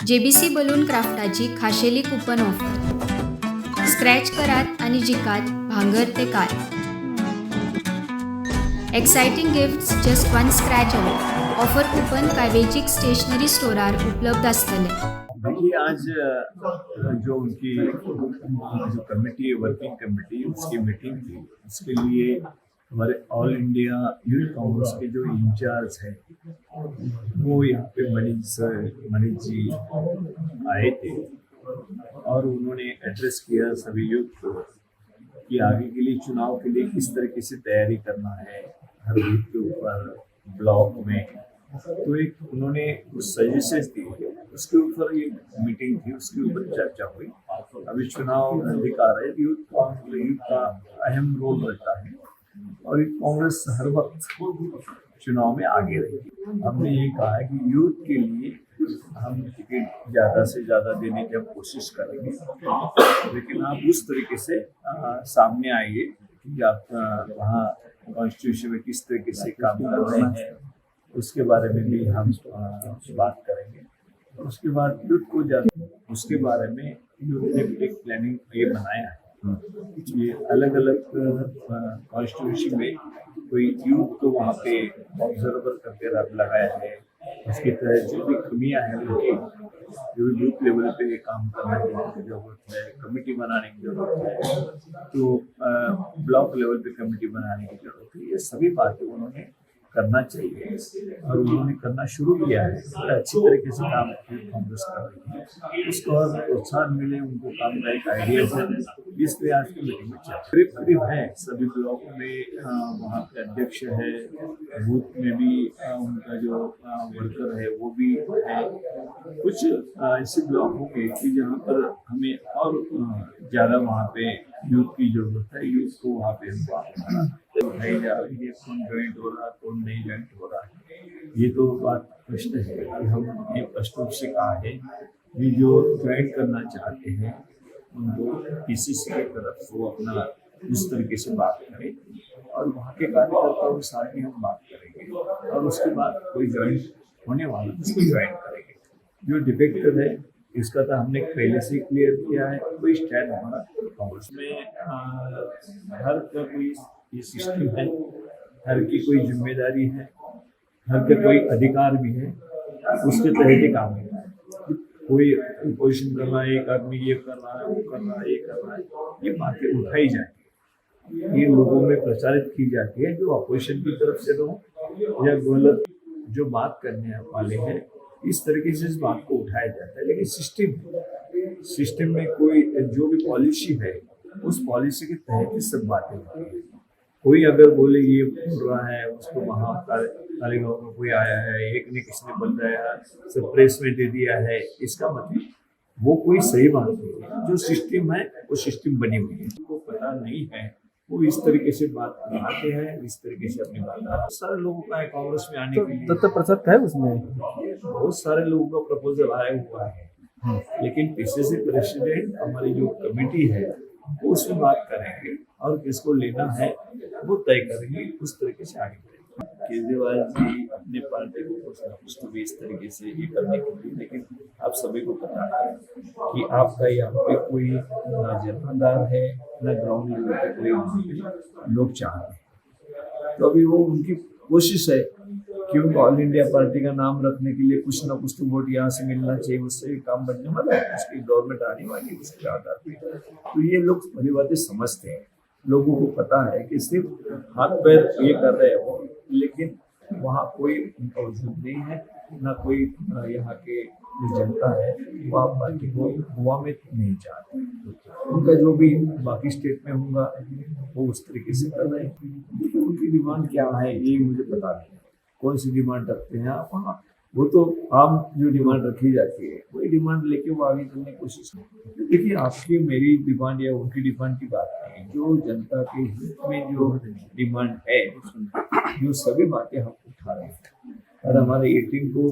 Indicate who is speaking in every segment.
Speaker 1: JBC balloon क्राफ्टाची खाशेली coupon offer. Scratch करात आणि जिकात भांगर ते car. Exciting gifts just one scratch away. Offer coupon काय वेजिक स्टेशनरी स्टोरार उपलब्ध असतले.
Speaker 2: देखिए आज जो उनकी जो कमेटी है, वर्किंग कमेटी, उसकी मीटिंग थी, उसके लिए हमारे ऑल इंडिया यूथ कांग्रेस के जो इंचार्ज हैं वो यहाँ पे मनीष जी आए थे और उन्होंने एड्रेस किया सभी यूथ को कि आगे के लिए चुनाव के लिए किस तरीके से तैयारी करना है हर बूथ के ऊपर, ब्लॉक में। तो एक उन्होंने सजेशंस दिए, उसके ऊपर एक मीटिंग थी, उसके ऊपर चर्चा हुई। अभी चुनाव नजदीक आ रहे, यूथ का अहम रोल रहता है और कांग्रेस हर वक्त चुनाव में आगे रहेगी। हमने ये कहा है कि यूथ के लिए हम टिकट ज़्यादा से ज़्यादा देने की हम कोशिश करेंगे, लेकिन आप उस तरीके से सामने आइए कि आप वहाँ कॉन्स्टिट्यूशन में किस तरीके से काम कर रहे हैं, उसके बारे में भी हम बात करेंगे। उसके बाद यूथ को उसके बारे में यूथ ने एक प्लानिंग ये बनाया है कि अलग अलग कॉन्स्टिट्यूशन में कोई यूथ को वहाँ पे ऑब्जर्वर करके लगाया है। उसके तहत जो भी कमियाँ हैं उनकी जो यूथ लेवल पे काम करने की जरूरत है, कमेटी बनाने की जरूरत है, तो ब्लॉक लेवल पे कमेटी बनाने की जरूरत है। ये सभी बातें उन्होंने करना चाहिए और उन्होंने करना शुरू किया है। अच्छी तरीके से काम कांग्रेस कर रही है, उसको और प्रोत्साहन मिले, उनको काम का एक आइडिया है, इसलिए आज की मीटिंग में करीब करीब है सभी ब्लॉक में वहाँ के अध्यक्ष है, बूथ में भी उनका जो वर्कर है वो भी है। कुछ ऐसे ब्लॉक होंगे कि जहाँ पर हमें और ज़्यादा वहाँ पे यूथ की जरूरत है, यूथ को वहाँ पे हमको बताई जा रही है कौन ज्वाइंट हो रहा है, कौन नहीं ज्वाइंट हो रहा है। ये तो बात प्रश्न है कि हम ये प्रश्न रूप से कहा है कि जो ज्वाइंट करना चाहते हैं उनको पीसीसी की तरफ वो अपना उस तरीके से बात करें और वहाँ के कार्यकर्ताओं के साथ भी हम बात करेंगे और उसके बाद कोई ज्वाइंट होने वाला उसको ज्वाइंट करेंगे। जो डिफेक्टिव है इसका तो हमने पहले से क्लियर किया है। कोई स्टैंड हमारा कांग्रेस में हर का कोई ये सिस्टम है, हर की कोई जिम्मेदारी है, हर का कोई अधिकार भी है, उसके तहत ही काम होता है। कोई पोजिशन कर रहा है, एक आदमी ये कर रहा है, वो कर रहा है, ये कर रहा है, ये बातें उठाई जाती है, ये लोगों में प्रचारित की जाती है जो अपोजिशन की तरफ से हो या गलत जो बात करने वाले हैं, इस तरीके से इस बात को उठाया जाता है। लेकिन सिस्टम में कोई जो भी पॉलिसी है उस पॉलिसी के तहत ही सब बातें होती है। कोई अगर बोले ये बोल रहा है, उसको वहाँ कालीगांव में कोई आया है, एक ने किसने बताया, सब प्रेस में दे दिया है, इसका मतलब वो कोई सही बात नहीं है। जो सिस्टम है वो सिस्टम बनी हुई है, उनको पता नहीं है, वो इस तरीके से बात बनाते हैं, इस तरीके से अपनी बात बनाते हैं। सारे लोगों का है कांग्रेस में आने के लिए,
Speaker 3: दत्त प्रसाद का है उसमें
Speaker 2: बहुत सारे लोगों का प्रपोजल आया हुआ है, लेकिन पीसीसी प्रेसिडेंट हमारी जो कमेटी है वो उसमें बात करेंगे और किसको लेना है वो तय करेंगे, उस तरीके से आगे बढ़ेंगे। केजरीवाल जी अपने पार्टी को कुछ ना कुछ तो भी इस तरीके से ये करने के लिए, लेकिन आप सभी को पता है कि आपका यहाँ पे कोई ना जमादार है ना ग्राउंड लेवल पे कोई लोग चाहते हैं। तो अभी वो उनकी कोशिश है कि उनको ऑल इंडिया पार्टी का नाम रखने के लिए कुछ ना कुछ तो वोट यहाँ से मिलना चाहिए, उससे काम बनने वाला है, उसकी गवर्नमेंट आने वाली है उसके आधार पर। तो ये लोग बड़ी बातें समझते हैं, लोगों को पता है कि सिर्फ हाथ पैर ये कर रहे हैं वो, लेकिन वहाँ कोई उनका वजूद नहीं है, ना कोई यहाँ के जो जनता है वो आप पार्टी को हुआ में नहीं चाहते। उनका जो भी बाकी स्टेट में होगा वो उस तरीके से कर रहे हैं। उनकी डिमांड क्या है ये मुझे पता नहीं, कौन सी डिमांड रखते हैं आप। हाँ, वो तो आम जो डिमांड रखी जाती है वही डिमांड लेके वो आगे चलने की कोशिश करते हैं। देखिए आपकी मेरी डिमांड या उनकी डिमांड की बात नहीं, जो जनता के हित में जो डिमांड है जो सभी बातें हम उठा रहे हैं। और हमारे 18 को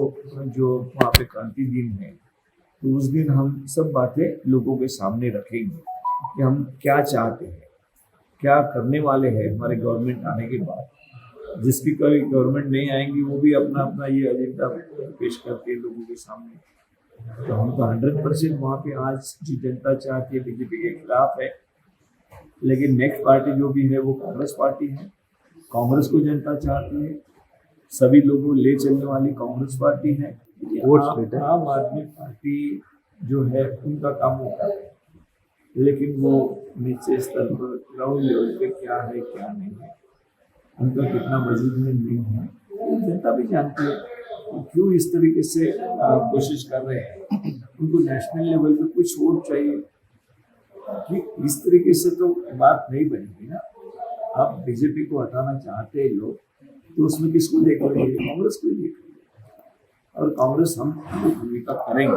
Speaker 2: जो वहाँ पे क्रांति दिन है तो उस दिन हम सब बातें लोगों के सामने रखेंगे कि हम क्या चाहते हैं, क्या करने वाले हैं हमारे गवर्नमेंट आने के बाद। जिसकी कोई गवर्नमेंट नहीं आएंगी वो भी अपना अपना ये एजेंडा पेश करके लोगों के सामने तो हम तो 100% वहाँ पे आज जो जनता चाहती है बीजेपी के खिलाफ है, लेकिन नेक्स्ट पार्टी जो भी है वो कांग्रेस पार्टी है। कांग्रेस को जनता चाहती है, सभी लोगों ले चलने वाली कांग्रेस पार्टी है। आम आदमी पार्टी जो है उनका काम होता है, लेकिन वो नीचे स्तर पर ग्राउंड लेवल पे क्या है क्या नहीं है, उनका कितना वजूद है नहीं है, ये जनता भी जानती है। क्यों इस तरीके से कोशिश कर रहे हैं, उनको नेशनल लेवल पे कुछ वोट चाहिए कि इस तरीके से तो बात नहीं बनेगी ना। आप बीजेपी को हटाना चाहते हैं लोग, तो उसमें किसको देख रहे हैं? कांग्रेस को ही देख रहे हैं। और कांग्रेस हम भूमिका करेंगे,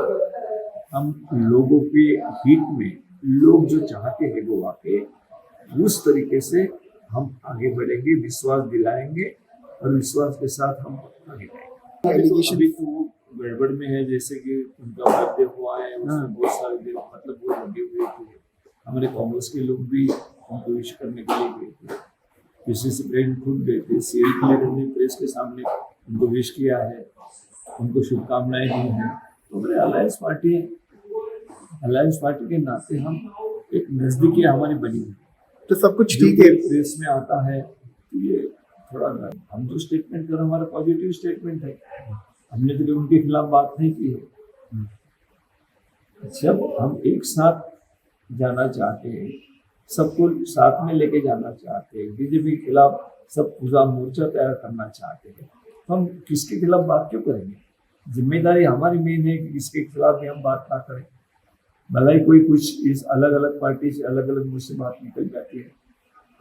Speaker 2: हम लोगों के हित में लोग जो चाहते हैं वो आके उस तरीके से हम आगे बढ़ेंगे, विश्वास दिलाएंगे और विश्वास के साथ हम आगे बढ़ेंगे। अभी तो वो गड़बड़ में है, जैसे कि उनका बर्थडे हुआ है, उसमें बहुत सारे दिन मतलब वो लगे हुए थे। हमारे कांग्रेस के लोग भी उनको विश करने के लिए गए थे, पीसीसी प्रेसिडेंट खुद गए थे, सीएल क्लियर ने प्रेस के सामने उनको विश किया है, उनको शुभकामनाएं दी हैं। तो हमारे अलायंस पार्टी है, अलायंस पार्टी के नाते हम एक नजदीकी हमारी बनी हुई,
Speaker 3: तो सब कुछ ठीक है।
Speaker 2: प्रेस में आता है तो ये थोड़ा हम जो स्टेटमेंट कर रहे हैं हमारा पॉजिटिव स्टेटमेंट है, हमने तो उनके खिलाफ बात नहीं की है। जब हम एक साथ जाना चाहते हैं, सबको साथ में लेके जाना चाहते हैं, बीजेपी के खिलाफ सब पूरा मोर्चा तैयार करना चाहते हैं, तो हम किसके खिलाफ बात क्यों करेंगे? जिम्मेदारी हमारी मेन है कि किसके खिलाफ भी हम बात ना करें। भले ही कोई कुछ इस अलग अलग पार्टी से अलग अलग मुझसे बात निकल जाती है,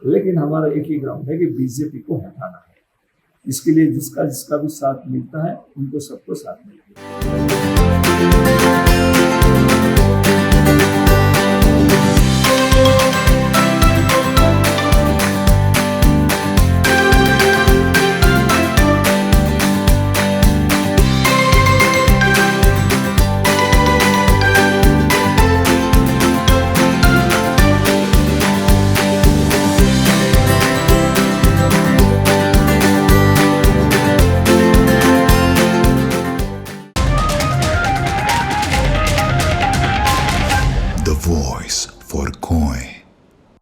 Speaker 2: लेकिन हमारा एक ही ग्राउंड है कि बीजेपी को हटाना है। इसके लिए जिसका जिसका भी साथ मिलता है उनको सबको साथ मिलता है।